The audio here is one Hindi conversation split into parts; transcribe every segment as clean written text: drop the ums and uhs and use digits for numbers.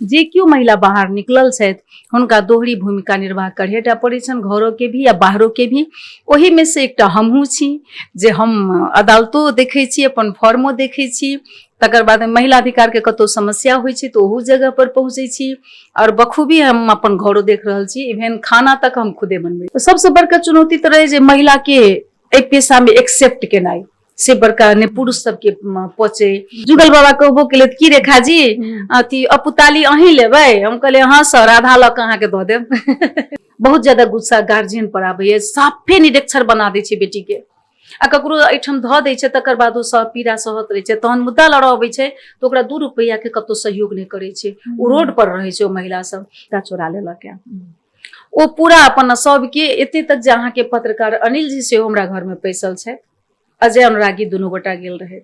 जे क्यों महिला बाहर निकलल छथि हुनका दोहरी भूमिका निर्वाह करहेटा पड़ै छनि, घरों के भी या बाहरों के भी। ओही में से एकटा हमहूँ छी जे हम अदालतो देखै छी, अपन फॉर्मो देखै छी, तकर बाद महिला अधिकार के कतौ समस्या होइ छै तो ओहू जगह पर पहुंचे छी, और बखूबी हम अपन घरों देख रहल छी, इवन खाना तक हम खुदे बनबै। तो सबसे बड़का चुनौती तो रहे जे महिला के एहि पेशा में एक्सेप्ट केनाई से बड़का ने पुरुष सबके पचे। जुगल बाबा कहबो केले की रेखा जी अथी अपुताली अहीं लेबै, हम कहले हाँ सर आधा ल के अहाँ के दऽ देब। बहुत ज्यादा गुस्सा गार्जियन पर आबैया, साफे निरक्षर बना दै छै बेटी के, आ ककरो एहिठाम धऽ दै छै तकर बाद ओ सब पीड़ा सहत रहै छै, तहन मुद्दा लड़ऽ अबै छै तो ओकरा 2 रुपैया के कतौ सहयोग नहीं करे छै, ओ रोड पर रहे छै, ओ महिला सब ता चोरा लेलक। ओ पूरा अपन सबके एते तक जे अहाँ के पत्रकार अनिल जी से हमरा घर में पैसल छै, अजय अनुरागी दुनू गोटा गेल रहे।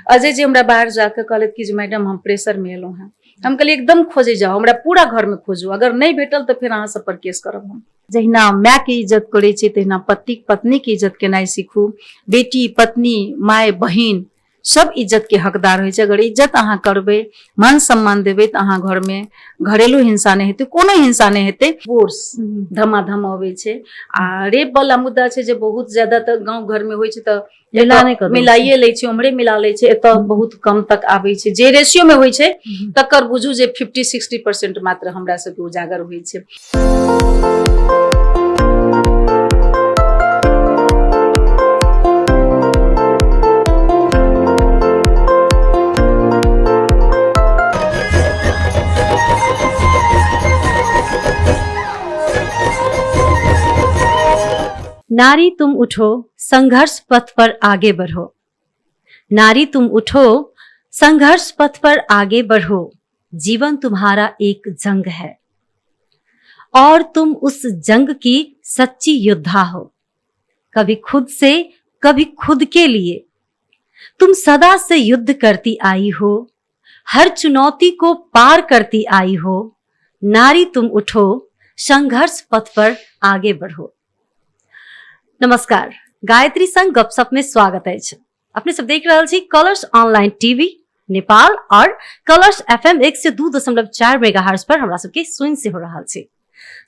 अजय जी हमरा बाहर जाके कहलथि कि जे मैडम हम प्रेशर में एलहुँ हैं, हम कहलिए एकदम खोजे जाओ, हमरा पूरा घर में खोजू, अगर नहीं भेटल तो फिर अहाँ सब पर केस करब हम। जहिना माय के इज्जत करे छी तहिना पत्नी के इज्जत केनाई सीखू। बेटी पत्नी माय बहिन सब इज्जत के हकदार होइ छै, अगर इज्जत अहाँ करबै मान सम्मान देबै तो अहाँ घर में घरेलू हिंसा नहीं हेतै, कोनो हिंसा नहीं हेतै। फोर्स धमाधम अबै छै, आ रेप वाला मुद्दा छै जे बहुत ज्यादा तो गाँव घर में होइ छै तो मिलाइए लै छै, उम्हरे मिला लै छै, एतऽ बहुत कम तक आबै छै, जे रेशियो में होइ छै तकर बुझू जे 50-60% मात्र हमरा सबके उजागर होइ छै। नारी तुम उठो, संघर्ष पथ पर आगे बढ़ो। नारी तुम उठो, संघर्ष पथ पर आगे बढ़ो। जीवन तुम्हारा एक जंग है और तुम उस जंग की सच्ची योद्धा हो। कभी खुद से, कभी खुद के लिए तुम सदा से युद्ध करती आई हो, हर चुनौती को पार करती आई हो। नारी तुम उठो, संघर्ष पथ पर आगे बढ़ो। नमस्कार, गायत्री संग गपशप में स्वागत है। अपने सब देख रहे छी कलर्स ऑनलाइन टीवी नेपाल और कलर्स FM 102.4 मेगाहर्ट्ज पर हमरा सबके सुन से हो रहा है।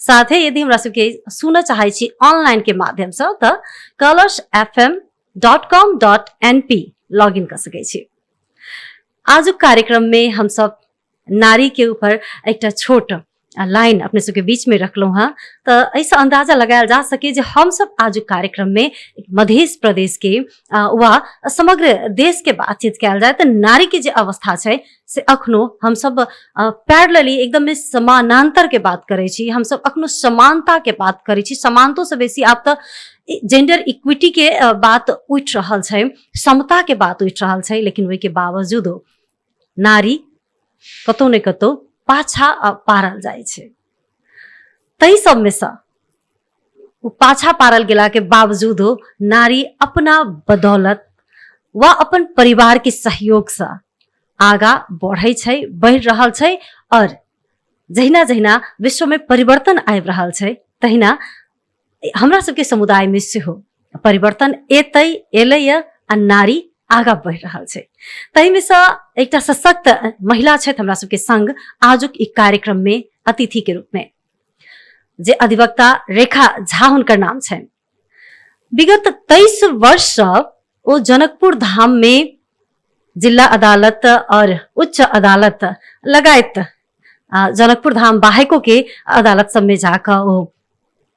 साथ ही यदि हमरा सबके सुन चाहे छी ऑनलाइन के माध्यम से तो colorsfm.com.np लॉग इन कर सके छी। आज कार्यक्रम में हम सब नारी के ऊपर एक छोट लाइन अपने सबके बीच में रखलो हाँ, तो ऐसा अंदाजा लगाया जा सके जे हम सब आज कार्यक्रम में मध्य प्रदेश के वा समग्र देश के बातचीत कल जाए तो नारी के जे अवस्था है से अखनो हम सब पैरेलली एकदम समानांतर के बात करे छी, हम सब अखनो समानता के बात करे छी। समानतो से बेसी आप तो जेंडर इक्विटी के बात उठ रहा है, समता के बात उठ रहा है, लेकिन वही के बावजूदो नारी कतौ ने कतौ पाछा पारल जाए छे। तई सब में से पाछा पारल गेला के बावजूदो नारी अपना बदौलत व अपन परिवार के सहयोग से आगा बढ़े छे, बढ़ रहल छे, और जहिना जहिना विश्व में परिवर्तन आबि रहल छे तहिना हमरा सबके समुदाय में सेहो परिवर्तन एलैया आ नारी आगा बढ़ रहा है। तही में से एक सशक्त महिला छथि हमरा सबके संग आजुक ई कार्यक्रम में अतिथि के रूप में, जे अधिवक्ता रेखा झा हुनकर नाम है। विगत 23 वर्ष वो जनकपुर धाम में जिला अदालत और उच्च अदालत लगायत जनकपुर धाम बाहेको के अदालत सब में जाकर वो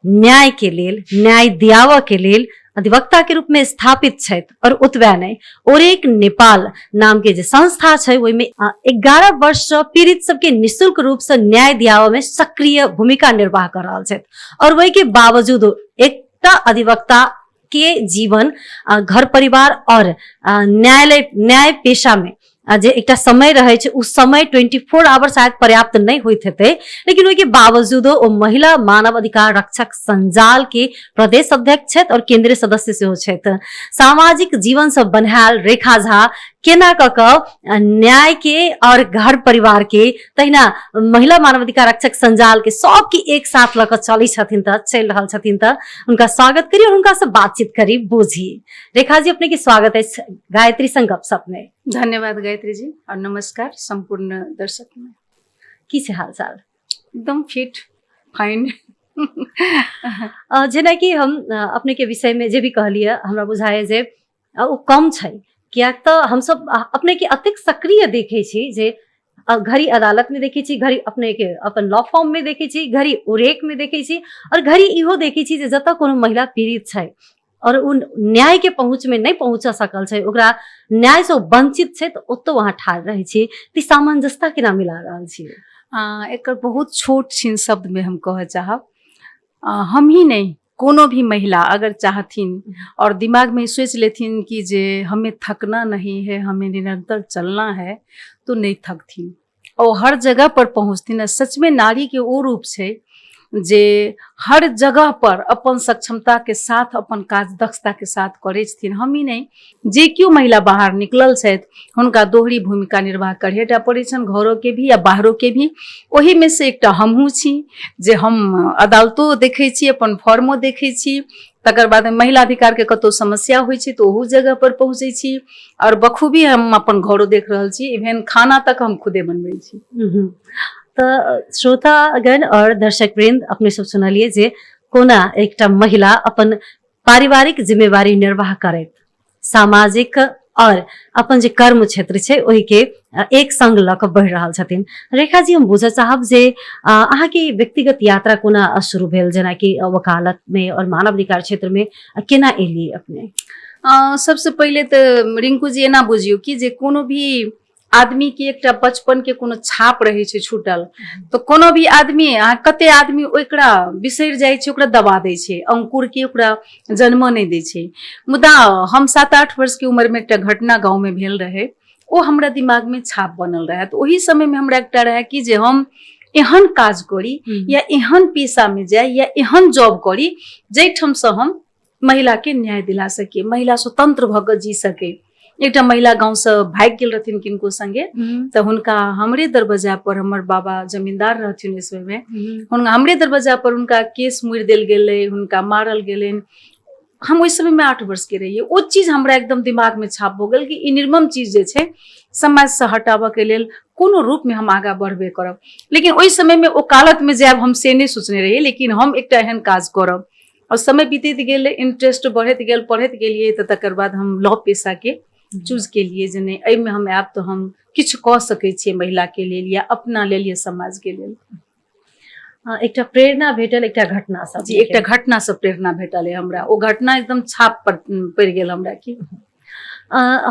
न्याय के लेल, न्याय दियावा के लेल अधिवक्ता के रूप में स्थापित है। और उतबे नहीं, और एक नेपाल नाम के जो संस्था है वही में 11 वर्ष पीड़ित सबके निःशुल्क रूप से न्याय दियावा में सक्रिय भूमिका निर्वाह कर रहा है। और वही के बावजूद एक अधिवक्ता के जीवन घर परिवार और न्याय पेशा में जे एक समय रहे छे, उस समय 24 आवर शायद पर्याप्त नहीं होते हेते, लेकिन वही के बावजूदो वो महिला मानव अधिकार रक्षक संजाल के प्रदेश अध्यक्ष छथि और केंद्रीय सदस्य सेहो छथि। सामाजिक जीवन से बनहाल रेखा झा केना क न्याय के और घर परिवार के तहिना महिला मानवाधिकार रक्षक संजाल के सबके एक साथ लक चली छथिन त चल रहल छथिन त उनका स्वागत करी और उनका से बातचीत करी बुझी। रेखा जी अपने के स्वागत है गायत्री संग गपशप में। धन्यवाद गायत्री जी और नमस्कार संपूर्ण दर्शक में। की छै हाल चाल? एकदम फिट फाइन। जेना कि हम अपने के विषय में जे भी कहलिए हमरा बुझाए जे ओ कम छै, कियाक तऽ हमसब अपने के अतेक सक्रिय देखै छी जे घड़ी अदालत में देखै छी, घड़ी अपने के अपन लॉ फॉर्म में देखै छी, घड़ी उरेक में देखै छी, और घड़ी इहो देखै छी जे जतऽ कोनो महिला पीड़ित छै और उ न्याय के पहुँच में नहीं पहुँच सकल छै, ओकरा न्याय से वंचित छै, तो ओतऽ वहाँ ठाड़ रहे छी। ती सामंजस्यता केना मिला रहल छी? एकर बहुत छोट छिन शब्द में हम कह चाहब, हम ही नहीं कोनो भी महिला अगर चाहथिन और दिमाग में सोच लेथिन कि जे हमें थकना नहीं है, हमें निरंतर चलना है, तो नहीं थकथिन और हर जगह पर पहुँचथिन। सच में नारी के वो रूप छै जे हर जगह पर अपन सक्षमता के साथ अपन काज दक्षता के साथ करै छथिन। हम ही नहीं, जे क्यों महिला बाहर निकलल छथि हुनका दोहरी भूमिका निर्वाह करैटा पड़ै छनि, घरों के भी या बाहरों के भी। ओही में से एकटा हमहूँ छी जे हम अदालतो देखै छी, अपन फॉर्मो देखै छी, तकर बाद महिला अधिकार के कतौ समस्या होइ छै तो ओहू जगह पर पहुँचै छी, और बखूबी हम अपन घरो देख रहल छी, इवेन खाना तक हम खुदे बनबै छी। तो श्रोतागण और दर्शक वृंद अपने सब सुनलिए जे कोना एकटा महिला अपन पारिवारिक जिम्मेवारी निर्वाह करैत सामाजिक और अपन जे कर्म क्षेत्र छै ओहि के एक संग लऽ कऽ बढ़ि रहल छथिन। रेखा जी, हम बुझऽ चाहब जे अहाँ के व्यक्तिगत यात्रा कोना शुरू भेल, जेना कि वकालत में और मानव अधिकार क्षेत्र में केना एलिए अपने? सबसे पहले तो रिंकू जी एना बुझियो कि जे कोनो भी आदमी के एकटा बचपन के कोनो छाप रहे छै छूटल, तो कोनो भी आदमी कते आदमी ओकरा बिसरि जाइ छै, ओकरा दबा दै छै, अंकुर के ओकरा जन्म नहीं दै छै। मुदा हम 7-8 वर्ष के उम्र में एकटा घटना गाँव में भेल रहे, ओ हमरा दिमाग में छाप बनल रहे। तो ओही समय में हमरा एकटा रहे कि जे हम एहन काज करी या एहन पेशा में जाए या एहन जॉब करी जैठम से हम महिला के न्याय दिला सके, महिला स्वतंत्र भऽ कऽ जी सके। एकटा महिला गाँव से भाग गेल रहथिन किनको संगे, तो हुनका हमरे दरवाजा पर, हमर बाबा जमींदार रहथिन इस समय में, हुनका हमरे दरवाजा पर उनका केस मुड़ि देल गेलै, हुनका मारल गेलनि। हम ओहि समय में 8 वर्ष के रहिए। ओ चीज हमरा एकदम दिमाग में छाप भऽ गेल कि ई निर्मम चीज जे छै समाज से हटाबऽ के लेल कोनो रूप में हम आगा बढ़बे करब। लेकिन ओहि समय में वकालत में जायब हम से नहीं सोचने रहिए, लेकिन हम एकटा एहन काज करब। और समय बीतैत गेलै, इंटरेस्ट बढ़ैत गेल, पढ़ैत गेलिए, तो तकर बाद हम लॉ पेशा के चूज के लिए जे नहीं एहि में हम आयब तो हम किछु कऽ सकै छियै महिला के लेल या अपना लेल या समाज के लेल। एकटा प्रेरणा भेटल, एकटा घटना सब जी, एकटा घटना से प्रेरणा भेटल है हमरा। ओ घटना एकदम छाप पड़ि गेल हमरा की।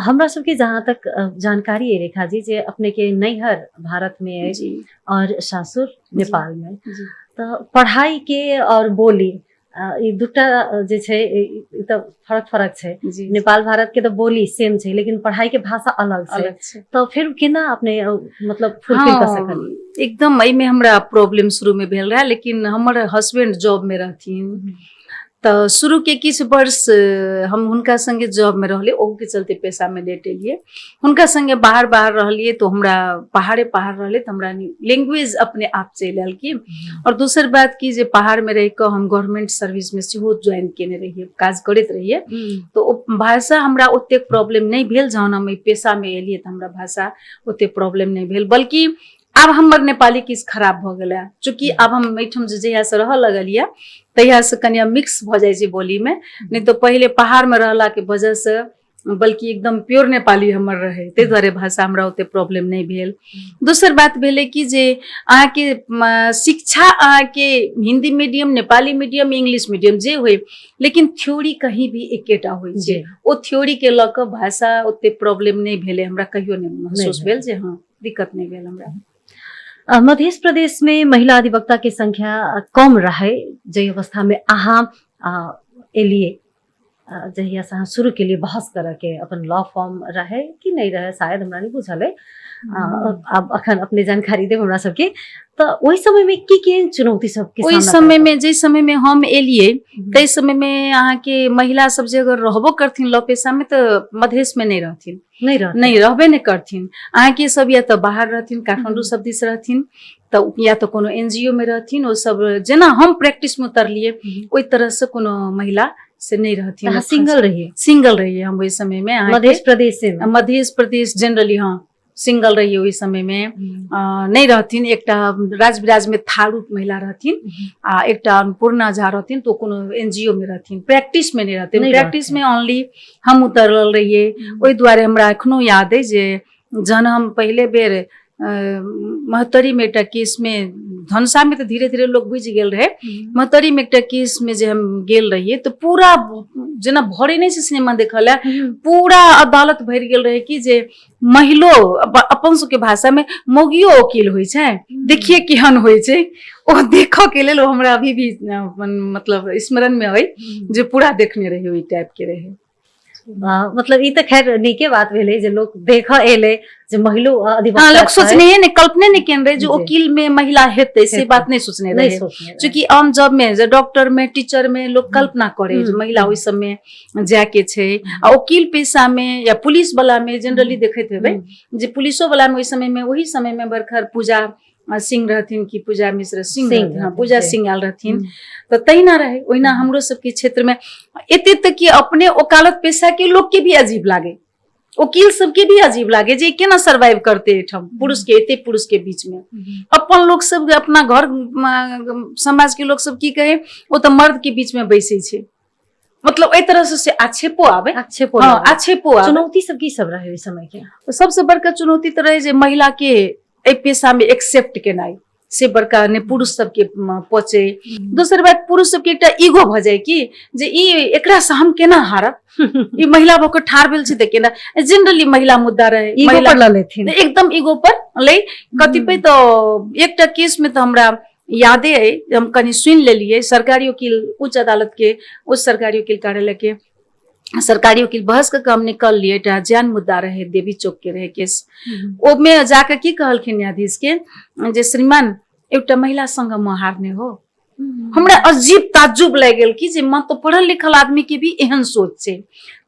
हमरा सबके जहाँ तक जानकारी है रेखा जी, जे अपने के नैहर भारत में है और सासुर नेपाल में, तो पढ़ाई के और बोली ई दूटा जे छै त फरक छै। नेपाल भारत के तो बोली सेम छै, लेकिन पढ़ाई के भाषा अलग छै। तो फिर केना अपने मतलब फुलफिल कर सकली? एकदम एहि में हमरा प्रॉब्लम शुरू में भेल रहा, लेकिन हमर हस्बैंड जॉब में रहथिन, तो शुरू के किछु वर्ष हम हुनका संगे जॉब में रहलिए, ओहू के चलते पेशा में लेट एलिए। हुनका संगे बाहर रहलिए तो हमरा पहाड़े रहले, तो हमरा लैंग्वेज अपने आप चलि आयल की। और दूसर बात की जे पहाड़ में रह कऽ हम गवर्नमेंट सर्विस में सेहो ज्वाइन केने रहिए, काज करैत रहिए, तो भाषा हमरा ओते प्रॉब्लम नहीं भेल। जहन हम पेशा में एलिए तो हमरा भाषा ओते प्रॉब्लम नहीं भेल, बल्कि आब हमर नेपाली किछु खराब भऽ गेलै, चूँकि आब हम एहिठाम जहिया से रहऽ लगलिए तहिया से कनिया मिक्स भऽ जाइ छै बोली में। नहीं तो पहले पहाड़ में रहला के वजह से बल्कि एकदम प्योर नेपाली हमर रहे, ताहि दुआरे भाषा हमरा ओते प्रॉब्लम नहीं भेल। दोसर बात भेलै कि जे अहाँ के शिक्षा अहाँ के Hindi medium, Nepali medium, English medium जे होय, लेकिन थ्योरी कहीं भी एकेटा होय छै। ओ थ्योरी के लऽ कऽ भाषा ओते प्रॉब्लम नहीं भेलै हमरा, कहियो नहीं महसूस भेल जे हाँ दिक्कत नहीं भेल हमरा। मध्य प्रदेश में महिला अधिवक्ता की संख्या कम रहे, जे अवस्था में अहाँ एलिए, जहिया से शुरू के लिए बहस करे के अपन लॉ फॉर्म रहे कि नहीं रहे, शायद हमरा नहीं बुझल है। अब अखन अपने जानकारी देब हमरा सबके। तो ओहि समय में की चुनौती सब के ओहि समय में, जे समय में हम एलिए तै समय में अहाँ के महिला सब जे अगर रहबो करथिन लॉ पेशा में, तो मधेश में नहीं रहथिन, नहीं रहबे नहीं करथिन। अहाँ के सब या तो बाहर रहथिन, काठमांडू सब दिस रहथिन, तो या तो कोनो एनजीओ में रहथिन। ओ सब जेना हम प्रैक्टिस में उतरलिए ओई तरह से कोनो महिला से नहीं रहथिन। सिंगल रहिए हम वही समय में मध्य प्रदेश जनरली हाँ सिंगल रहिए ओहि समय में नहीं रहथिन। एकटा राज विराज में थारू महिला रहथिन आ एकटा अन्नपूर्णा झा रहथिन, तो कोनो एनजीओ में रहथिन, प्रैक्टिस में नहीं रहथिन। नहीं प्रैक्टिस रहथिन। में ओनली हम उतरल रहिए। ओहि दुआरे हमरा एखनो याद है जे जहन हम पहले बेर महतरी में एकटा केस में, धनसा में तो धीरे धीरे लोग बुझि गेल रहे, महतरी में एकटा केस में जे हम गेल रहिए तो पूरा जेना भरे नहीं से सिनेमा देखल है, पूरा अदालत भरि गेल रहे कि जे महिलो अपन सबके भाषा में मौगियो वकील होइ छै, देखिए केहन होइ छै। ओ देखो के लेल हमरा अभी भी मतलब स्मरण में है जे पूरा देखने रहे ओहि टाइप के रहे। मतलब ई तो खैर नीके बात भेले जे लोग देख एले जे महिलो अधिवक्ता हाँ, लोग छै। सोचने नहीं, कल्पने नहीं केन रहे जो जी। वकील में महिला हेतै, से बात नहीं सोचने नहीं रहे। सोचने रहे। चूंकि आम जॉब में जे डॉक्टर में, टीचर में लोग कल्पना करे जे महिला ओहि सब में जाके छै। आ वकील पेशा में या पुलिस वाला में जनरली देखैत हेबै जे पुलिसो वाला में ओहि समय में, वही समय में बरखर पूजा सिंह रहथिन कि पूजा मिश्र सिंह सिंह रहथिन, हाँ, रहथिन, पूजा जी। सिंह आयल रहथिन। तो तहिना रहे, ओहिना हमरो सबके क्षेत्र में एते तक कि अपने वकालत पेशा के लोग के भी अजीब लागे, वकील सबके भी अजीब लागे जे केना सर्वाइव करते एठम पुरुष के, एते पुरुष के बीच में। अपन लोग सब अपना घर समाज के लोग सब की कहे, वो तो मर्द के बीच में बैसे छे, मतलब एहि तरह से आक्षेपो आवे। आक्षेपो हाँ, लागे। आक्षेपो आवे। चुनौती सब की सब रहे ओहि समय के? तो सबसे बड़का चुनौती तो रहे जे महिला के एहि पेशा में एक्सेप्ट केनाई, से बड़का ने पुरुष सबके पचे। दोसर बात पुरुष सबके एकटा ईगो भ जाए कि जे ई एकरा से हम केना हारब, ई महिला भके ठाड़ भेल छै त केना। जनरली महिला मुद्दा रहे, ईगो महिला पर ल लेथिन। एकदम ईगो पर ले। कतिपय तो एकटा केस में तो हमरा यादे है, हम कनी सुन लेलिए, सरकारी वकील उच्च अदालत के, उच्च सरकारी वकील कार्यालय के सरकारी वकील बहस के काम निकल लिए। एकटा जान मुद्दा रहे, देवी चौक के रहे केस। ओ में जाके की कहलखिन न्यायाधीश के जे श्रीमान एकटा महिला संग हारने हो। हमरा अजीब ताज्जुब लग गेल कि जे मां तो पढ़ल लिखल आदमी के भी एहन सोच छै,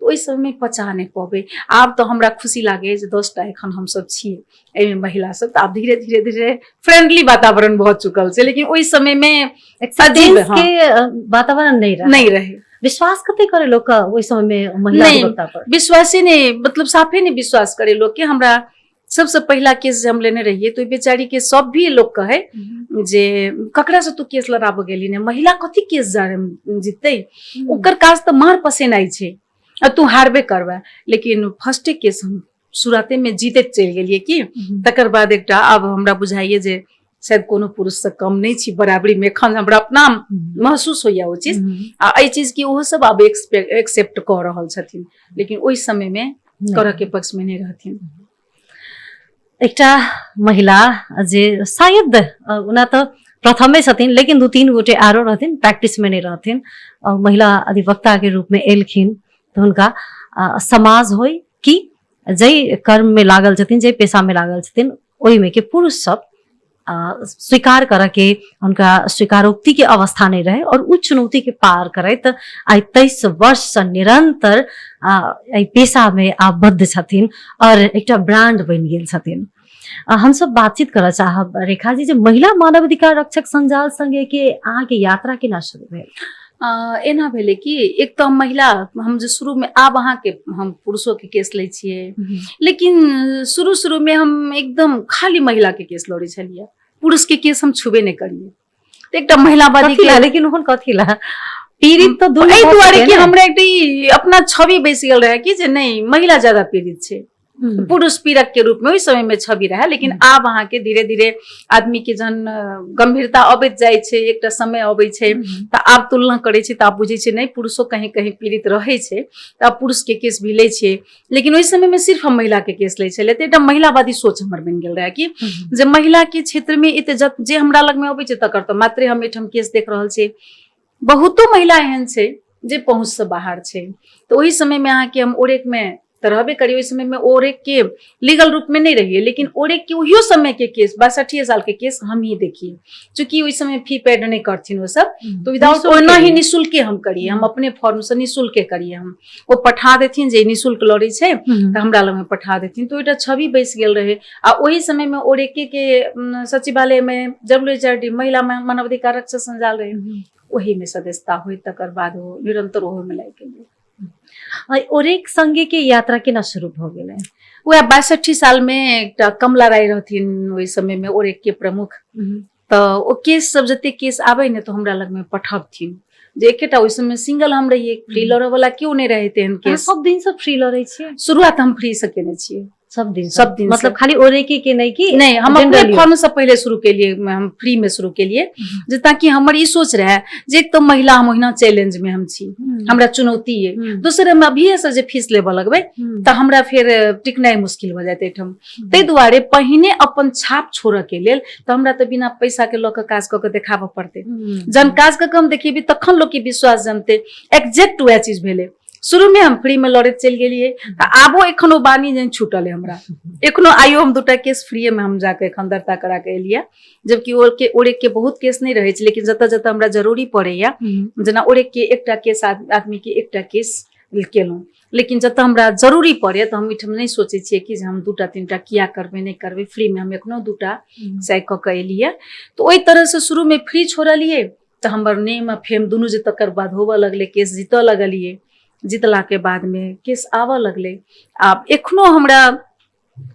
तो ओहि समय पचा नहीं पबे। आब तो हमरा खुशी लागे जे 10टा एखन हम सब छिए एमे महिला सब, तो आब धीरे धीरे धीरे फ्रेंडली वातावरण बहुत चुकल छै, लेकिन ओहि समय में अजीब के वातावरण नहीं रहे। विश्वास कते करे लोग का ओहि समय में महिला अधिवक्ता पर? विश्वासे नहीं, मतलब साफे नहीं विश्वास करे लोग के। हमरा सबसे पहला केस हम लेने रहिए तो बेचारी के सब भी लोग कहे जे ककरा से तू केस लड़ाबो गेली ने, महिला कथी केस जीतते, ओकर काज तो मार पसेनाई छै, तू हारबे करबा। लेकिन फर्स्टे केस हम शुरुआते में जीते चल गेलिए कि तकर बाद एकटा अब हमरा बुझाइए जे शायद कोनो पुरुष से कम नहीं छी, बराबरी में एखन हमरा अपना महसूस होइया ओ चीज। आ एहि चीज की ओहो सब अब एक्सेप्ट कर रहल छथिन, लेकिन ओहि समय में करऽ के पक्ष में नहीं रहथिन। एकटा महिला जे शायद उना तो प्रथमे छथिन, लेकिन 2-3 गोटे आरो रहथिन, प्रैक्टिस में नहीं रहथिन, और महिला अधिवक्ता के रूप में एलखिन। तो उनका समाज होय कि जय कर्म में लागल छथिन, जय पेशा में लागल छथिन, ओहि में के पुरुष सब स्वीकार कर के उनका स्वीकारोक्ति के अवस्था नहीं रहे, और उच्च चुनौती के पार करैत आई 23 वर्ष से निरंतर पेशा में आबद्ध छथिन और एकटा ब्रांड बन गेल छथिन। हम सब बातचीत करऽ चाहब रेखा जी, जे महिला मानवाधिकार रक्षक संजाल संगे के अहाँ के यात्रा केना शुरू भेल? एना भेले कि एक तो महिला हम जो शुरू में, आब अहाँ के हम पुरुषों के केस ले छिए, लेकिन शुरू में हम एकदम खाली महिला के केस लड़े छलिए, पुरुष के केस हम छुबे नहीं करिए। तो एकटा महिलावादी के, लेकिन उहन कथी ला पीड़ित तो दुनू एहि दुआरे कि हमरा एकटा अपना छवि बैस गेल रहे कि जे नहीं महिला ज्यादा पीड़ित छै, पुरुष पीड़क के रूप में ओहि समय में छवि रहे। लेकिन आब अहाँ के धीरे धीरे आदमी के जहन गंभीरता अबैत जाय छै, एकटा समय अबै छै, तो आब तुलना करे छै, तो आब बुझे छै नहीं पुरुषो कहीं कहीं पीड़ित रहे छै, तो आब पुरुष के केस भी ले छै। लेकिन ओहि समय में सिर्फ हम महिला के केस ले छले। तो एकटा महिलावादी सोच हमर बन गेल रहे कि जे महिला के क्षेत्र में एते जे हमरा लग में अबै छै तकर तो मात्रे हम एठम केस देख रहल छै। बहुतो महिला एहन छै जे पहुंच से बाहर छै। तो वही समय में अहाँ के हम ओरेक में रहबे करिए, ओहि समय में ओरेक के लीगल रूप में नहीं रहिए, लेकिन ओरेक के उहियो समय के केस 62 साल के केस हम ही देखिए, चूंकि ओहि समय फी पेड नहीं करथिन वो सब, तो विदाउट ओना ही निःशुल्क हम करिए, हम अपने फॉर्म से निःशुल्क करिए। हम वो पठा देथिन जे निःशुल्क लड़े छै तो हमरा लग में पठा देथिन। तो एटा छवि बैस गेल रहे। आ वही समय में ओरेके के सचिवालय में WHRD महिला मानवाधिकार रक्षक संजाल रहे, वही में सदस्यता हुई, तकर बाद वो निरंतर ओहो में लाग गेल। ओरेक संगे के यात्रा केना शुरू भ गेलै? वह 62 साल में एक कमला राय रहथिन ओहि समय में ओरेक के प्रमुख। तो ओ केस सब जते केस आवे ने तो हमरा लग में पठबथिन जे एकेटा ओहि समय सिंगल हम रहिए, फ्री लड़े वाला क्यों नहीं रहे तेहन केस। सब दिन से फ्री लड़े छियै? शुरुआत हम फ्री से केने छियै। सब दिन मतलब खाली ओरेके के नहीं की? नहीं, हम अपने फॉर्म से पहले शुरू के लिए, हम फ्री में शुरू के लिए जे ताकि हमर ई सोच रहे जे एक तो महिला महीना चैलेंज में हम छी, हमरा चुनौती है। दूसरे में अभी से जे फीस लेबे लगबे तो हमरा फिर टिकनाइ मुश्किल हो जाते एठम। तै दुआरे पहिने अपन छाप छोड़े के लेल तो हमरा तो बिना पैसा के लोक काज क के देखाबे पड़ते। जन काज क कम देखेबी तखन लोग के विश्वास जमते। एग्जैक्ट वह चीज भेले। शुरू में हम फ्री में लड़े चल गेलिए, आबो एखनो बानी जन छूटल है हमरा। एखनो आइयो हम 2टा केस फ्री में हम जाके एखन दर्ता करा के एलिया, जबकि ओरे के बहुत केस नहीं रहे छै, लेकिन जत जत हमरा जरूरी पड़ेया, जना ओरे के एकटा केस आदमी के एकटा केस केलहुँ, लेकिन जत हमरा जरूरी पड़े तो हम इठम नहीं सोचे छिए कि हम 2टा 3टा किया करबे नहीं करबे। फ्री में हम एखनो 2टा सही क के एलिया। तो ओई तरह से शुरू में फ्री छोड़लिए तो हमर नेम फेम दुनू जे तकर बाद होबे लगले, केस जीतऽ लगलिए। जीतला के बाद में केस आवा लगले। आब एखनो हमरा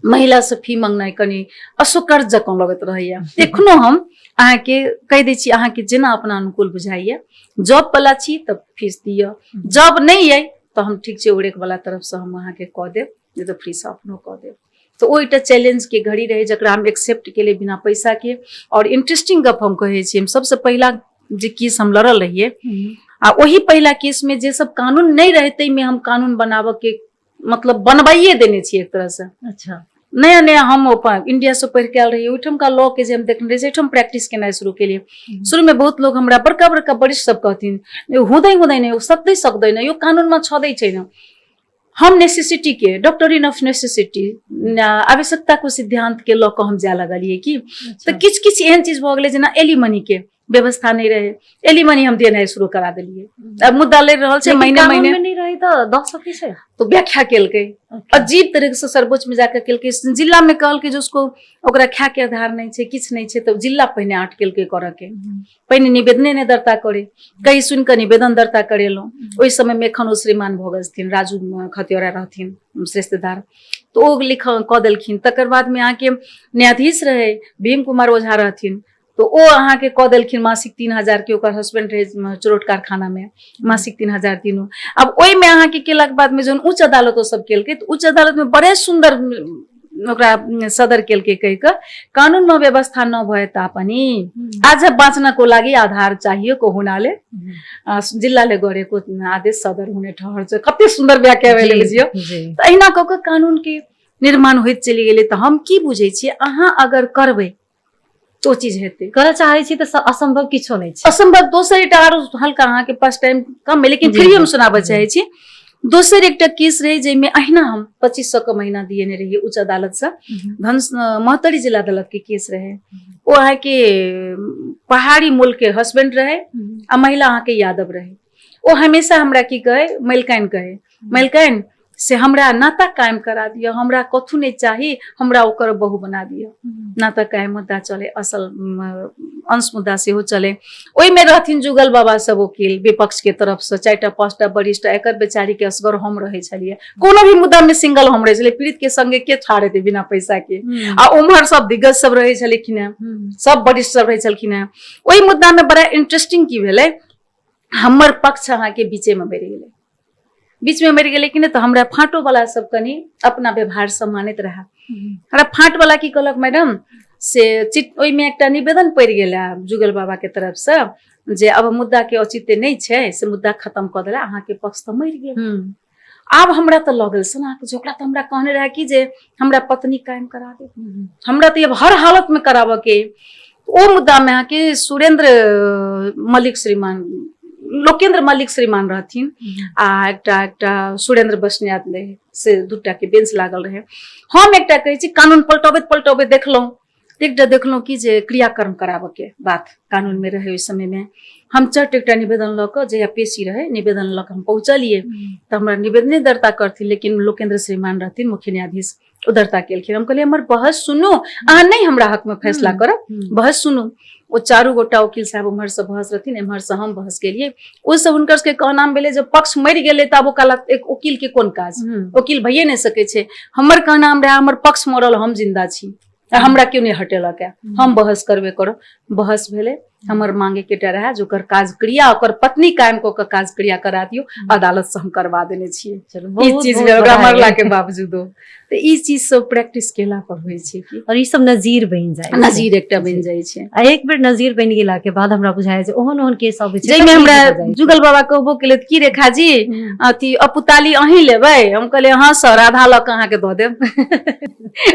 महिला से फी मांगनाइ कनी असुकर जकाँ लगत रहैया। एखनो हम अहाँ के कह दै छी, अहाँ के जेना अपना अनुकूल बुझाइया। जॉब वाला छी तब फीस दिया, जॉब नहीं है तो हम ठीक छै ओरेक वाला तरफ से हम अहाँ के कह देब, नहीं तो फ्री से अपनो कह देब। तो ओइटा चैलेंज के घड़ी रहे जकरा हम एक्सेप्ट के लिए बिना पैसा के। और इंटरेस्टिंग गप हम कहे छी, हम सबसे पहला जे केस हम लड़ल रहिए आ वही पहला केस में जे सब कानून नहीं रहते में हम कानून बनावे के मतलब बनवाइए देने छी एक तरह से। अच्छा, नया नया हम इंडिया से पढ़ के आल रही ओठम का लॉ के जे हम देखने रहे ओठम प्रैक्टिस केना शुरू के लिए। शुरू में बहुत लोग हमरा बड़का बड़का वरिष्ठ सब कहथिन हुँदै नहीं, सकदै सक्दैन, यो कानून में छदै छैन। हम नेसेसिटी के, डॉक्टरीन ऑफ नेसेसिटी, आवश्यकता को सिद्धांत के लॉ को हम जा लगलिए कि तो किछ किछ एहन चीज भ गेलै जेना एलिमनी के व्यवस्था नहीं रहे, एलिमनी हम देनाइ शुरू करा देलिए। अब मुद्दा ले रहल छै, महीने महीने में नहीं रही तो द सकै छै। तो व्याख्या केलकै अजीब तरह से सर्वोच्च में जाकर केलकै। जिला में कहलकै जे उसको ओकरा ख्या के आधार नहीं छै, किछ नहीं छै, तो जिला पहिने आट केलकै करऽ के। पहिने निवेदने ने दर्ता करे, कई सुन के निवेदन दर्ता करेलहुँ। ओहि समय में एखन ओ श्रीमान भऽ गेलथिन, राजू खतियारा रहथिन श्रेष्ठदार, तो ओ लिख कऽ देलखिन। तकर बाद में अहाँके न्यायाधीश रहे भीम कुमार ओझा रहथिन, तो ओ अहाँ के कह देलखिन मासिक 3000 के, ओकर हस्बैंड रहे चोरोट कारखाना में, मासिक 3000 तीनों। अब ओई में अहाँ के केलक बाद में जन उच्च अदालत सब केलकै, तो उच्च अदालत में बड़े सुंदर ओकरा सदर केलकै कहि कऽ कानून में व्यवस्था न भए तापनि आज बाँचना को लागि आधार चाहिए को हुनाले जिल्लाले गरेको आदेश सदर हुने ठहर छ। कते सुंदर व्याख्या भेलै बुझियो। त अहिना कऽ कऽ कानून के निर्माण होइत चलि गेलै। त हम की बुझै छियै, अहाँ अगर करबै तो चीज हेतै, करऽ चाहै छी तऽ असंभव किछो नहि छै। असंभव दोसर एकटा आरो हल्का अहाँ के पास टाइम कम है, लेकिन फिर भी हम सुनाबऽ चाहै छी। दोसर एकटा केस रहे जाहिमे अहिना हम 2500 के महीना दिएने रहिए उच्च अदालत से। महतरी जिला अदालत के केस रहे। ओ अहाँ के पहाड़ी मूल के हस्बैंड रहे आ महिला अहाँ के यादव रहे। ओ हमेशा हमरा की कहे, मलिकाइन कहे, मलिकाइन से हमरा नाता कायम करा दिया, हमरा कथु नहीं चाहिए, हमरा ओकर बहू बना दिया। नाता कायम मुद्दा चले, असल अंश मुद्दा से हो चले। ओई में रहथिन जुगल बाबा सब वकील विपक्ष के तरफ से, 4टा 5टा वरिष्ठ। एकर बेचारी के असगर हम रहे छलिए, कोनो भी मुद्दा में सिंगल हम रहे छलिए। पीड़ित के संगे के छाड़े थे बिना पैसा के। आ उम्हर सब दिग्गज सब रहे छलखिन, सब वरिष्ठ सब रहे छलखिन। ओई मुद्दा में बड़ा इंटरेस्टिंग की भेलै, हमर पक्ष अहाँ के बीचे में बढ़ि गेलै, बीच में मर गए कि नहीं। तो हमरा फाँटो वाला सब कनी अपना व्यवहार सम्मानित रहा। हमरा फाँट वाला की कहलक, मैडम से ओई में एकटा निवेदन पड़ गेला जुगल बाबा के तरफ से जे अब मुद्दा के औचित्य नहीं छै, से मुद्दा खत्म कर देला, अहाँ के पक्ष तो मर गेल। आब हमरा तो लगल सुना के ओकरा तो हमरा कहने रहा कि जे हमरा पत्नी कायम करा दे, हमरा तो अब हर हालत में कराबे के। ओ मुद्दा में अहाँ के सुरेंद्र मलिक श्रीमान, लोकेंद्र मलिक श्रीमान रहथिन आ एकटा सुरेंद्र बसनियात से 2टा के बेंच लागल रहे। हम एकटा कहै छी कानून पलटबैत देखलहुँ, एकटा देखलहुँ कि जे क्रियाकर्म कराबे के बात कानून में रहे। उस समय में हम चट एकटा निवेदन लऽ कऽ जहिया पेशी रहे, निवेदन लऽ कऽ हम पहुँचलिए। तो हमरा निवेदने दर्ता करथिन, लेकिन लोकेंद्र श्रीमान रहथिन मुख्य न्यायाधीश, ओ दर्ता केलखिन। हम कहलिए हमर बहस सुनू, अहाँ नहीं हमरा हक में फैसला करब, बहस सुनू। वो चारू गोटा वकील साहब उम्हर से बहस रहथिन, एम्हर से हम बहस केलिए। ओहि से हुनकर सबके कहनाम भेलै जब पक्ष मरि गेलै तब ओकरा एक वकील के कोन काज, वकील भइए नहि सकै छै। हमर कहनाम रहे हमर पक्ष मरल, हम जिंदा छी, हमरा क्यों नहीं हटेलक है, हम बहस करबे करो। बहस भेले, हमर मांगे केटा रहे जो ओकर काज क्रिया ओकर पत्नी कायम को काज क्रिया करा दियो, अदालत से हम करवा देने छियै। ई चीज में ओकरा मरला के बावजूदो तो ई चीज सब प्रैक्टिस केला पर होय छै कि, और ई सब नजीर बनि जाय छै, नजीर एकटा बनि जाय छै। आ एक बेर नजीर बनि गेला के बाद हमरा बुझाय जे ओहन ओहन केस अबै छै जइमे हमरा जुगल बाबा कहबो केले की रेखा जी अथी अपुताली अहीं लेबै, हम कहले हां सर आधा लक अहाँ के द देब।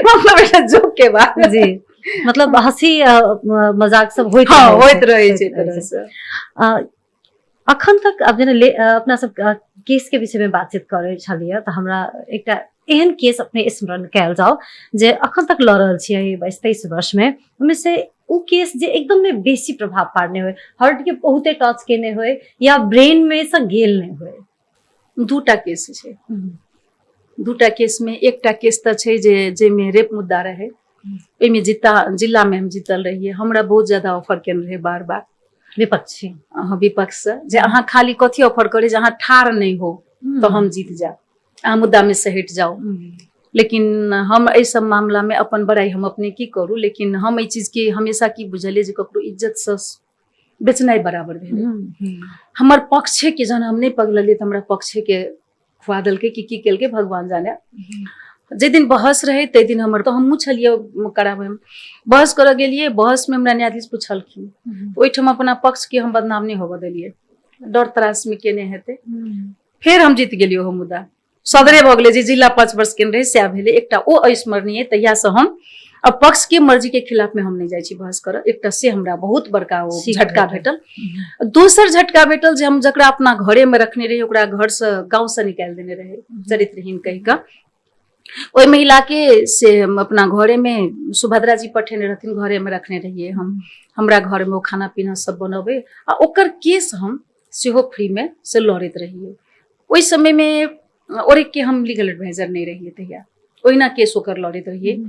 मतलब जोक के बात जी, मतलब हंसी मजाक सब होइत रहे छै तरह से। अखन तक अब जेना अपना सब केस के विषय में बातचीत करे छलिए त हमरा एकटा एहन केस अपने स्मरण कैल जाओ जे अखन तक लड़ रहल छियै 22-23 वर्ष में, ओहिमे से उ केस जे एकदम में बेसी प्रभाव पारने होय, हार्ट के बहुते टच केने होय या ब्रेन में से गेल नहीं होय। दूटा केस छै, दूटा केस में एकटा केस त छै जे में रेप मुद्दा रहे, एहिमे जिला में हम जीतल रहिए। हमरा बहुत ज्यादा ऑफर केने रहे बार बार विपक्षी, विपक्ष से जे अहाँ खाली कथी ऑफर करे जे अहाँ ठार नहीं हो तो हम जीत जाओ, अहाँ मुद्दा में से हट जाओ। लेकिन हम एहि सब मामला में अपन बड़ाई हम अपने की करू, लेकिन हम एहि चीज के हमेशा की बुझलिए जे ककरो इज्जत से बेचनाइ बराबर भेलै। हमर पक्षे के जहन हम नहीं पगललिए तो हमरा पक्षे के खुआ देलकै की केलकै भगवान जाने। जे दिन बहस रहे ते दिन हमर तो हमहूँ छलिए करावे में बहस कर गेलिए। बहस में हमरा न्यायाधीश पूछलखिन, ओहिठाम अपना पक्ष के हम बदनाम नहीं होबे देलिए, डर त्रास में केने हेते। फिर हम जीत गेलिए ओ मुद्दा, सदरे भ गेलै जे जिला 5 वर्ष के रहे सएह भेलै। एकटा ओ अविस्मरणीय, तहिया से हम अब पक्ष के मर्जी के खिलाफ में हम नहीं जाय छी बहस कर। एकटा से हमरा बहुत बड़का ओ झटका भेटल। दोसर झटका भेटल जे हम जकरा अपना घरे में रखने रही ओकरा घर से गाँव से निकाल देने रहे चरित्रहीन कहि का। ओहि महिला के से हम अपना घरे में सुभद्रा जी पठेने रहथिन, घरे में रखने रहिए हम। हमरा घर में वो खाना पीना सब बनबे आ ओकर केस हम सेहो फ्री में से लड़ैत रहिए। ओहि समय में और के हम लीगल एडवाइजर नहीं रहिए तहिया, ओहिना केस ओकर लड़ैत रहिए।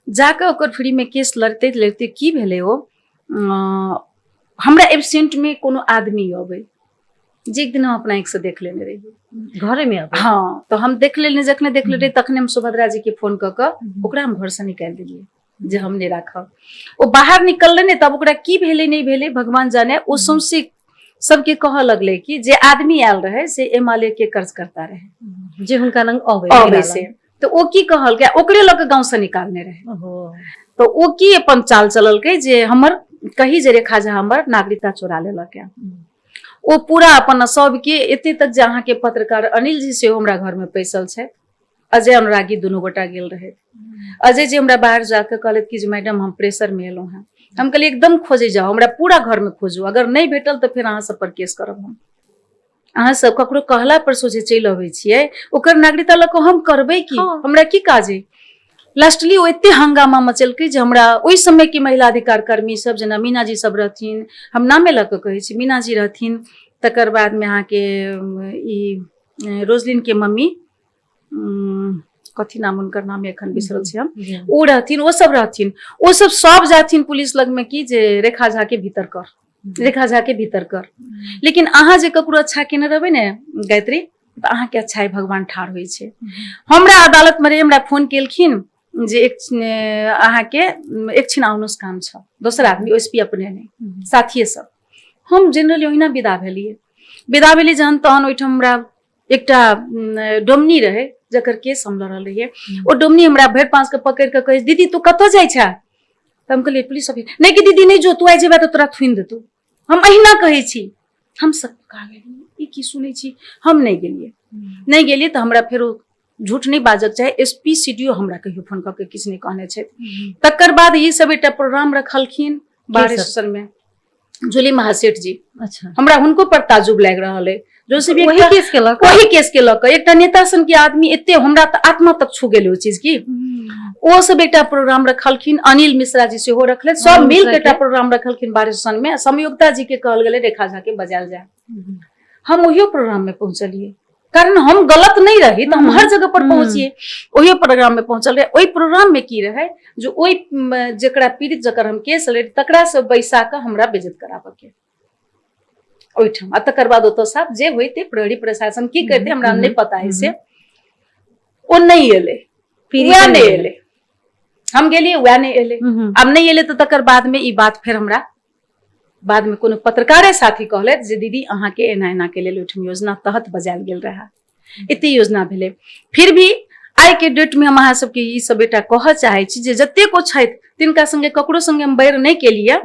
जाकर ओकर फ्री में केस लड़ते लड़ते की भेले ओ हमरा एब्सेंट में कोनो आदमी अबे जे एक दिन हम अपना एक से देख लेने रहिए घरे में अबे। हाँ तो हम देख लेने, जखने देख ले रही तखने हम सुभद्रा जी के फोन क ओकरा हम घर से निकाल दिलिए जे हम नहीं राखब। ओ बाहर निकल ने तब ओकरा की भेले नहीं भेले भगवान जाने। ओ सौंसे सबके कह लगले कि जे आदमी आयल रहे से एमएलए के कर्ज करता रहे जे हुनका लंग अबे से, तो ओ की कहल के ओकरे लग गांव से निकालने रहे। तो ओ की अपन चाल चलल के जे हमर कही जे रेखा झा हमर नागरिकता चोरा लेलक है। ओ पूरा अपन सबके एते तक जे अहाँ के पत्रकार अनिल जी से हमरा घर में पैसल छै, अजय अनुरागी दुनू गोटा गेल रहे। अजय जी हमरा बाहर जाके कहलत कि जे मैडम हम प्रेशर में एलहुं हैं। हम कहलिए एकदम खोजे जाओ, हमरा पूरा घर में खोजू, अगर नहीं भेटल तो फिर अहाँ सब पर केस करब हम। अहाँ सब ककरो कहला पर सोचे चलि अबै छियै, ओकर नागरिकता लऽ कऽ हम करबै की, हमरा की काज है। लास्टली ओ एते हंगामा मचलकै जे हमरा ओहि समय के महिला अधिकार कर्मी सब जेना मीना जी सब रहथिन, हम नामे लऽ कऽ कहै छी, मीना जी रहथिन, तकर बाद में अहाँ के ई रोजलिन के मम्मी कथी नाम उनकर नाम एखन बिसरल छै हम, ओ रहथिन, ओ सब रहथिन, ओ सब जाथिन पुलिस लग में कि जे रेखा झा के भीतर कर, रेखा झा के भीतर कर। लेकिन अहाँ जे ककरो अच्छा केने रहबै ने गायत्री तो अहाँ के अच्छाई भगवान ठाढ़ होइ छै। हमरा अदालत में हमरा फोन केलखिन जे अहाँ के एक छिन आउनुस काम छ, दोसर आदमी ओएसपी अपने नहीं साथिये सब। हम जनरली ओहिना विदा भेलिए जहन तहन ओहिठाम हमरा एकटा डोमनी रहे जकर केस हम लड़ल रहिए। ओ डोमनी हमरा भरि पाँच के पकड़ के कहे दीदी तू कतऽ जाइ छा, तो हम कहलिए पुलिस ऑफिस। नहीं कि दीदी नहीं जो, तू आइ जेबा तो तोरा थुइन देतौ। हम अहिना कहै छी, हम सब कहा गेलिए ई की सुनै छी, हम नहीं गेलिए तो हमरा फेरो झूठ नहीं बाजक चाहे एसपी सीडीओ हमरा कहियो फोन करके किसी ने कहने छै। तकर बाद ई सब एकटा प्रोग्राम रखलखिन बार स्टेशन में जूली महासेठ जी। अच्छा, हमरा हुनको पर ताजुब लाग रहल है जो से भी वही केस के लक एकटा नेता सन के आदमी एते हमरा त आत्मा तक छू गेल ओ चीज की। ओ सब एकटा प्रोग्राम रखलखिन, अनिल मिश्रा जी सेहो रखले, सब मिल के एकटा प्रोग्राम रखलखिन बार स्टेशन में। संयोगता जी के कहल गेले रेखा झा के बजायल जाए। हम ओहियो प्रोग्राम में पहुंचलिए, कारण हम गलत नहीं रही तो हम हर जगह पर पहुंचिए। वही प्रोग्राम में पहुंचल रहे। वही प्रोग्राम में की रहे जो वही जकरा पीड़ित जकर हम केस लड़े तकरा से बैसा के हमरा बेइज्जत कराबे के ओइठम। आ तकर बाद ओतो साहब जे होइते प्रहरी प्रशासन की करते हमरा नहीं पता है से ओ नहीं एले, वह नहीं एले, हम गेलिए वह नहीं एले। अब नहीं एले तो तकर बाद में ई बात फिर हमरा बाद में कोनो पत्रकारे साथी कहले जे दीदी अहाँ के एना एना के लेल ओइठम योजना तहत बजायल गेल रहा, एते योजना भेले। फिर भी आइ के डेट में हम अहाँ सबके ई सब बेटा कह चाहे छी जे जते को छथि तिनका संगे ककरो संगे हम बैर नहीं के लिए,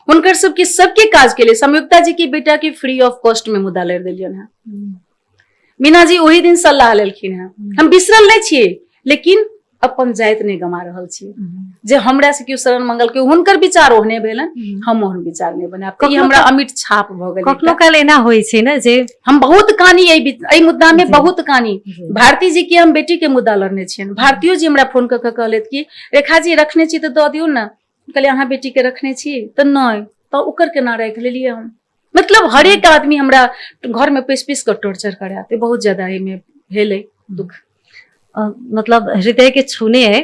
उनकर सबके काज के लिए संयुक्ता जी की बेटा के फ्री ऑफ कॉस्ट में मुद्दा लड़ दिलियन है। मीना जी वही दिन सलाह लेलखिन है। हम बिसरल नहीं छिए लेकिन अपन जाइत नहीं गमा रहल छिए जे हमरा से क्यों शरण मंगल के हुनकर विचार ओहने भेलन, हम ओहन विचार नहीं बने। अब ई हमरा अमिट छाप भ गेल। कखनो काल एना होय छै ना जे हम बहुत कहानी एई मुद्दा में बहुत कहानी भारती जी के हम बेटी के मुद्दा लड़ने छियन। भारतीयो जी हमरा फोन क के कहलेत कि रेखा जी रखने छी तो द दियौ ना। कहले अहाँ बेटी के रखने छी तो नहीं तो ओकर के ना रख लेलिए हम। मतलब हर एक आदमी हमरा घर में पिस के टॉर्चर कराते, बहुत ज्यादा एमे भेले दुख। मतलब हृदय के छूने है।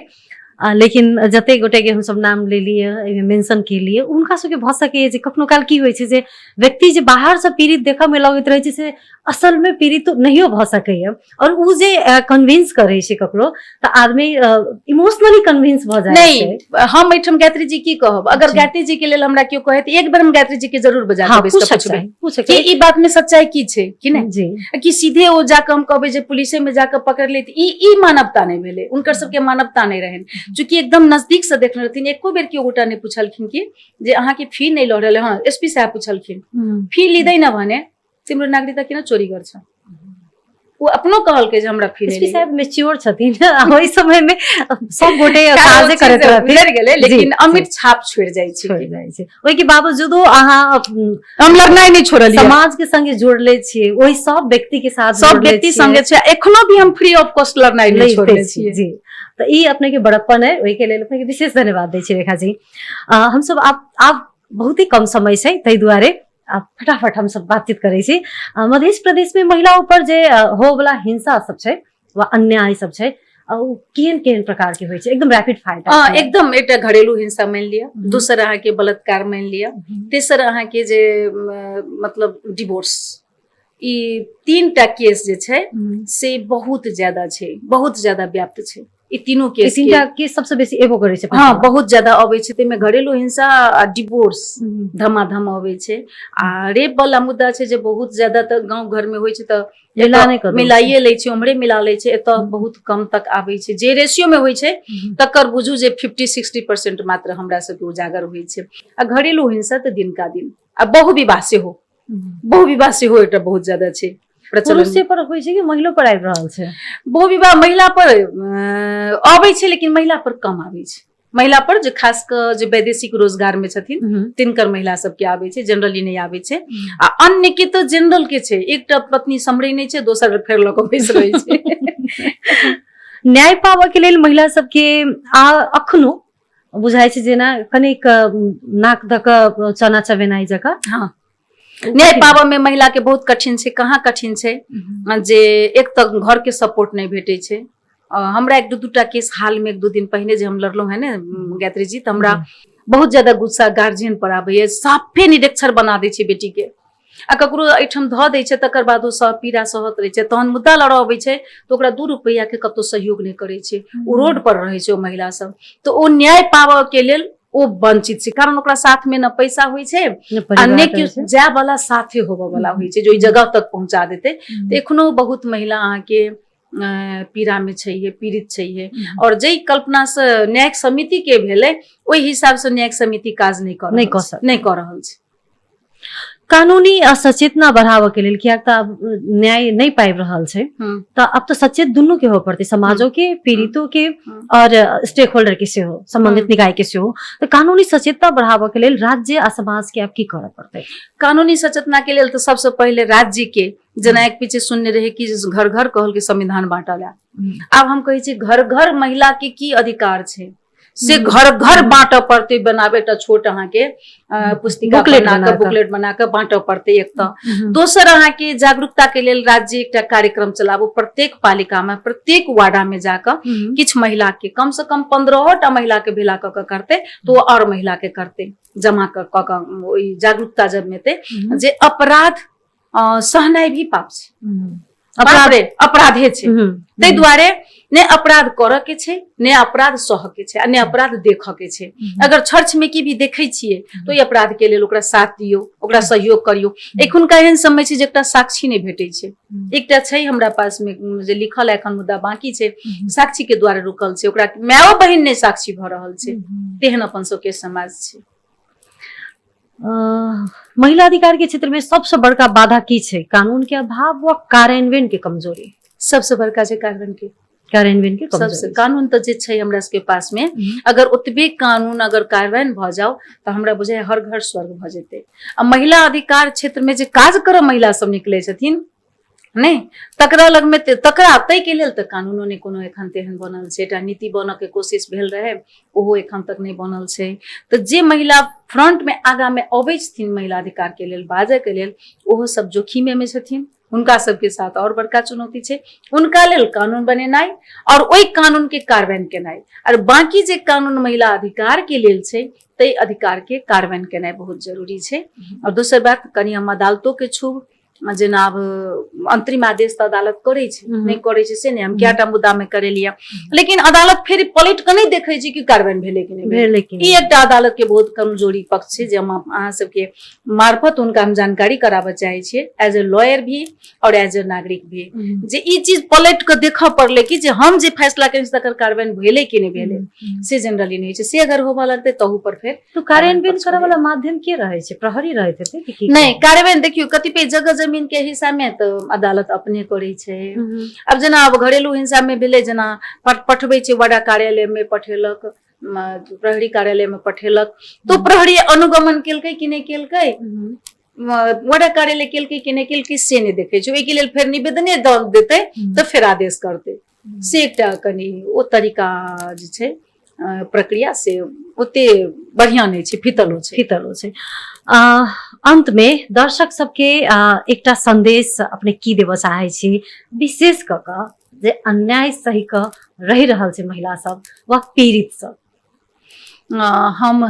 लेकिन जते गोटे के हम सब नाम ले लिए मेंशन के लिए उनका सबके भ सके जे कखनो काल की होय छै जे व्यक्ति जे बाहर से पीड़ित देखा में लगैत रहे छै से असल में पीड़ित तो नहियो भ सकैय और उ जे कन्विंस करे छै ककरो त आदमी इमोशनली कन्विंस भ जाय छै। नहीं हम एठम गायत्री जी की कहब, अगर गायत्री जी के लेल हमरा केओ कहे त एक बार हम गायत्री जी के जरूर बजा के पूछबे कि ई बात में सच्चाई की छै कि नहीं जी, कि सीधे ओ जाके हम कहबे जे पुलिस में जाके पकड़ ले ई मानवता नहीं भेले। उनकर सबके मानवता नहीं रहन चूंकि एकदम नजदीक से देखने रहथिन। एको बेर केओ गोटा ने पूछलखिन कि जे अहाँ के फी नहीं ल रहले। हाँ एसपी साहब पूछलखिन फी लीदै ना भने तिम्रो नागरिकता केना चोरी गर्छ। वो अपनो कहल के जे हमरा फी नहीं। एसपी साहब मैच्योर छथिन ओइ समय में सब गोटे काजे करत रहथिन डर गेले लेकिन अमिट छाप छोड़ जाय छै। ओइ के बावजूदो अहाँ हम लड़नाइ नहीं छोड़लिए, समाज के संगे जोड़ले छिए, ओइ सब व्यक्ति के साथ सब व्यक्ति संगे छै। एखनो भी हम फ्री ऑफ कॉस्ट लड़नाइ नहीं छोड़ले छिए जी। तो ई अपने के बड़प्पन है, ओहि के लेल अपने के विशेष धन्यवाद दै छी रेखा जी। हम सब आप बहुत ही कम समय छै तै दुआरे आप फटाफट हम सब बातचीत करै छी। मध्य प्रदेश में महिला ऊपर जे हो वाला हिंसा सब छै वा अन्याय सब छै केहन प्रकार के होय छै एकदम रैपिड फायर। एकदम एकटा घरेलू हिंसा मान लिया, दोसर अहाँ के बलात्कार मान लिया, तेसर अहाँ के जे मतलब डिवोर्स, ई तीनटा केस जे छै से बहुत ज्यादा छै, बहुत ज्यादा व्याप्त छै। ई तीनों केस के सबसे बेसी एगो करे छै। हाँ बहुत ज्यादा अबै छै। तै में घरेलू हिंसा आ डिवोर्स धमाधम अबै छै। आ रेप वाला मुद्दा छै जे बहुत ज्यादा त गांव घर में होय छै त मिलाइए लै छै, उम्हरे मिला लै छै, एत बहुत कम तक आबै छै। जे रेशियो में होय छै तकर बुझू जे 50-60% मात्र हमरा सबके उजागर होय छै। आ घरेलू हिंसा त दिनका दिन आ बहुविवाह सेहो एकटा बहुत ज्यादा छै। पुरुष पर होय छै कि महिला पर आबि रहल छै? बहुविवाह महिला पर आबै छै लेकिन महिला पर कम आबै छै। महिला पर जे खास क जे वैदेशिक रोजगार में छथिन तिनकर महिला सबके आबै छै, जनरली नहीं आबै छै। आ अन्य के तो जनरल के छै, एकटा पत्नी सम्हरै नहीं छै, दोसर फेर ल के बैस रहै छै। न्याय पाबऽ के लेल महिला सबके अखनो बुझाय छै जेना कनिक नाक द क चना चबेनाई जका। हाँ न्याय पाबऽ में महिला के बहुत कठिन छै। कहाँ कठिन छै जे एक तो घर के सपोर्ट नहीं भेटे छै। हमरा एक दूटा केस हाल में 1-2 दिन पहले जे हम लड़लो है ना गायत्री जी, तो हमरा बहुत ज्यादा गुस्सा गार्जियन पर आबैये। साफे निरक्षर बना दै छै बेटी के आ ककरो एठम ध दै छै तकर बाद ओ सब पीड़ा सहत रहै छै। तहन मुद्दा लड़ाबै छै तो ओकरा 2 रुपैया के कतौ सहयोग नहीं करे छै, ओ रोड पर रहै छै ओ महिला सब। तो ओ न्याय पाबऽ के लेल ओ वंचित छै, कारण ओकरा साथ में न पैसा होय छै आ ने केओ जाय वाला साथे होबऽ वाला होय छै जो ई जगह तक पहुंचा देते। तो एखनो बहुत महिला अहाँ के पीड़ा में छैहे, पीड़ित छैहे। और जै कल्पना से न्यायिक समिति के भेले ओहि हिसाब से न्यायिक समिति काज नहीं कर रहल छै। कानूनी सचेतना बढ़ावा के लेल किया न्याय नहीं पाबि रहल छै तो अब तो सचेत दुनू के हो पड़ते, समाजों के, पीड़ितों के और स्टेक होल्डर के सेहो, संबंधित निकाय के सेहो। तो कानूनी सचेतना बढ़ावा के लेल राज्य आ समाज के अब की करऽ पड़तै? कानूनी सचेतना के लेल तो सबसे पहले राज्य के, जेना एक पीछे सुनने रहे कि घर घर कहल के संविधान बांटल है। अब हम कहे छी घर घर महिला के की अधिकार छै, से घर घर बाँट पड़ते, बनाबे टा छोट अहाँ के पुस्तिका बुकलेट बना बना के, कऽ। बुकलेट बना के बाँट पड़ते। एक तो दोसर अहाँ के जागरूकता के लेल राज्य एकटा कार्यक्रम चलाबू, प्रत्येक पालिका में प्रत्येक वार्डा में जाकर किछ महिला के कम से कम 15टा महिला के भेला क करते, तो और महिला के करते जमा क ओई जागरूकता जब में ते जे अपराध सहनाइ भी पाप छै, अपराधे छै। ताहि दुआरे ने अपराध करऽ के छै, ने अपराध सह के छै, ने अपराध देखऽ के छै। अगर छर छिमेकी भी देखै छियै तो ई अपराध के लेल ओकरा साथ दियौ, ओकरा सहयोग करियौ। एखुनका एहन समय छै जे एकटा साक्षी नहि भेटै छै। एकटा छै हमरा पास में जे लिखल है, एखन मुद्दा बाकी छै, साक्षी के द्वारे रुकल छै, ओकरा मायो बहिन नहि साक्षी भऽ रहल छै। तेहन अपन सबके समाज छै। महिला अधिकार के क्षेत्र में सबसे बड़का बाधा की छै? कानून के अभाव व कार्यान्वयन के कमजोरी? सबसे बड़का छै कार्यान्वयन के सबसे कमजोरी। कानून तो जे छै हमरा सबके पास में, अगर ओतबे कानून अगर कार्यान्वयन भ जाओ तो हमरा बुझाय हर घर स्वर्ग भ जेतै। आ महिला अधिकार क्षेत्र में जे काज करऽ महिला सब निकले छथिन नहीं, तकरा लग में तकरा तै के लेल तऽ कानूनो ने कोनो एखन तेहन बनल छै। एकटा नीति बनऽ के कोशिश भेल रहे, ओहो एखन तक नहीं बनल छै। तऽ जे महिला फ्रंट में आगा में अबै छथिन महिला अधिकार के लेल बाजै के लेल, ओहो सब जोखिमे में छथिन। हुनका सबके साथ और बड़का चुनौती छै, उनका लेल कानून बनेनाइ और ओई कानून के कार्यान्वयन केनाइ। और बाकी जे कानून महिला अधिकार के लेल छै, तै अधिकार के कार्यान्वयन केनाइ बहुत जरूरी छै। और दोसर बात, कनी हम अदालतों के छूब, जेना अब अंतरिम आदेश तऽ अदालत करे छै, नहीं करे छै से नहीं, हम कएटा मुद्दा में करेलिया, लेकिन अदालत फिर पलट के नहीं देखे छै कि कार्यान्वयन भेले कि नहीं भेले। ई एकटा अदालत के बहुत कमजोरी पक्ष छै, जे हम अहाँ सबके मार्फत हुनका हम जानकारी कराबऽ चाहे छियै, एज ए लॉयर भी और एज ए नागरिक भी, जे ई चीज पलट के देखऽ पड़ले कि जे हम जे फैसला केने छी तकर कार्यान्वयन भेले कि नहीं भेले, से जनरली नहीं छै। से अगर होबऽ लगतै तहू पर फिर तो कार्यान्वयन करऽ वाला माध्यम के रहे छै? प्रहरी रहै छै कि नहीं? कार्यान्वयन देखियो कतिपय जगह जमीन के हिस्सा में तो अदालत अपने करे छै। अब जेना अब घरेलू हिंसा में भेले, जेना पठबै छै वडा कार्यालय में पठेलक, प्रहरी कार्यालय में पठेलक, तो प्रहरी अनुगमन केलकै कि नहीं केलकै, वडा कार्यालय केलकै कि नहीं केलकै, से नहीं देखे छै। ओई के लेल फेर निवेदने देतै तो फिर आदेश करतै। से एकटा कनी ओ तरीका जे छै प्रक्रिया से ओते बढ़िया नहीं छै, फितलो छै। अंत में दर्शक सबके एकटा संदेश अपने की देबऽ चाहे छी, विशेष क के जे अन्याय सही क रहि रहल छै महिला सब व पीड़ित सब? हम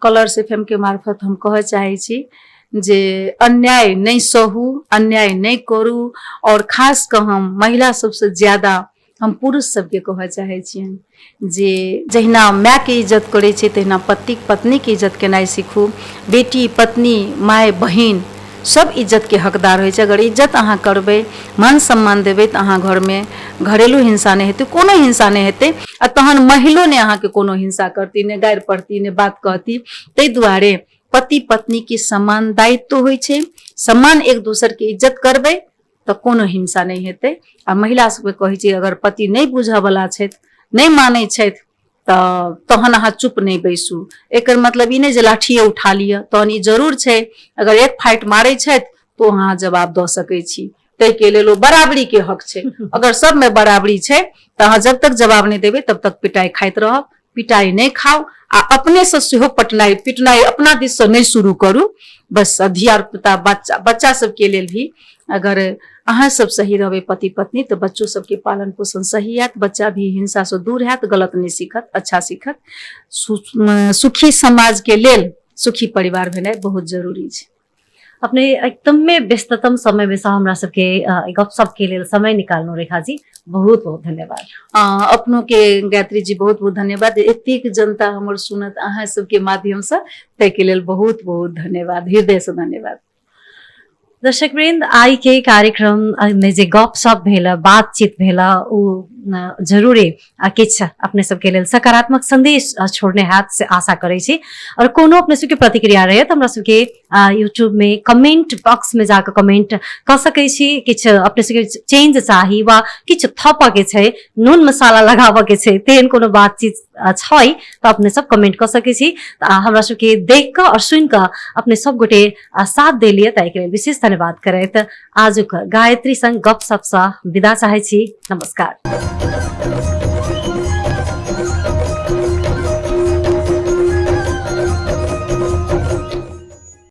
कलर्स FM के मार्फत हम कहऽ चाहे छी जे अन्याय नहीं सहू, अन्याय नहीं करू। और खास कऽ हम महिला सबसे ज्यादा हम पुरुष सबके कहऽ चाहे छियनि जे जहिना माय के इज्जत करे छै, तहिना पत्नी के इज्जत केनाइ सीखू। बेटी, पत्नी, माय, बहिन सब इज्जत के हकदार होइ छै। अगर इज्जत अहाँ करबै, मान सम्मान देबै, तऽ अहाँ घर में घरेलू हिंसा नहीं हेतै, कोनो हिंसा नहीं हेतै। आ तहन महिलो ने अहाँ के कोनो हिंसा करती, ने गारि पड़ती, ने बात कहती। ताहि दुआरे पति पत्नी के समान दायित्व होइ छै, समान एक दोसर के इज्जत करबै तऽ कोनो हिंसा नहीं हेतै। आ महिला सबके कहै छै, अगर पति नहीं बुझऽ वाला छथि, नहीं मानै छथि, तहन अहाँ चुप नहीं बैसू। एकर मतलब ई नहीं जे लाठिए उठा लिअ, तहन ई जरूर छै अगर एक फाइट मारै छथि तो अहाँ जवाब दऽ सकै छी। ताहि के लेल ओ बराबरी के हक छै। अगर सब में बराबरी छै तऽ अहाँ जब तक जवाब नहीं देबै तब तक पिटाई खाइत रहब। पिटाई नहीं खाओ, आ अपने से सेहो पिटनाई अपना दिस से नहीं शुरू करू। बस धिया पुता, बच्चा सबके लेल भी अगर अहाँ सब सही रहबै पति पत्नी, तो बच्चों सबके पालन पोषण सही हैत, बच्चा भी हिंसा से दूर हैत, गलत नहीं सीखत, अच्छा सीखत। सुखी समाज के लेल सुखी परिवार भेनाइ बहुत जरूरी छै। अपने एकदम में व्यस्ततम समय में से हमरा सबके गपशप के लेल समय निकालनो, रेखा जी बहुत बहुत धन्यवाद। अपनों के गायत्री जी बहुत बहुत धन्यवाद। एतेक जनता हमर सुनत अहाँ सबके माध्यम से, ताहि के लेल बहुत बहुत धन्यवाद, हृदय से धन्यवाद। दर्शक वृंद, आई के कार्यक्रम में जे गपशप भेल, बातचीत भेल, उ जरूरे किछ अपने सबके लेल सकारात्मक संदेश छोड़ने हाथ से आशा करे छी। और कोनो अपने सबके प्रतिक्रिया रहे तो हमरा सबके यूट्यूब में कमेंट बॉक्स में जाकर कमेंट कर सकै छी। किछ अपने सबके चेंज चाही वा किछ थप के छै, नून मसाला लगाबऽ के छै, तेहन कोनो बातचीत छै तो अपने सब कमेंट कर सकै छी। हमरा सबके देख कऽ और सुन कऽ अपने सब गोटे साथ देलिए, ताहि के लेल विशेष धन्यवाद करैत आजुक गायत्री संग गपशप सँ विदा चाहै छी। नमस्कार।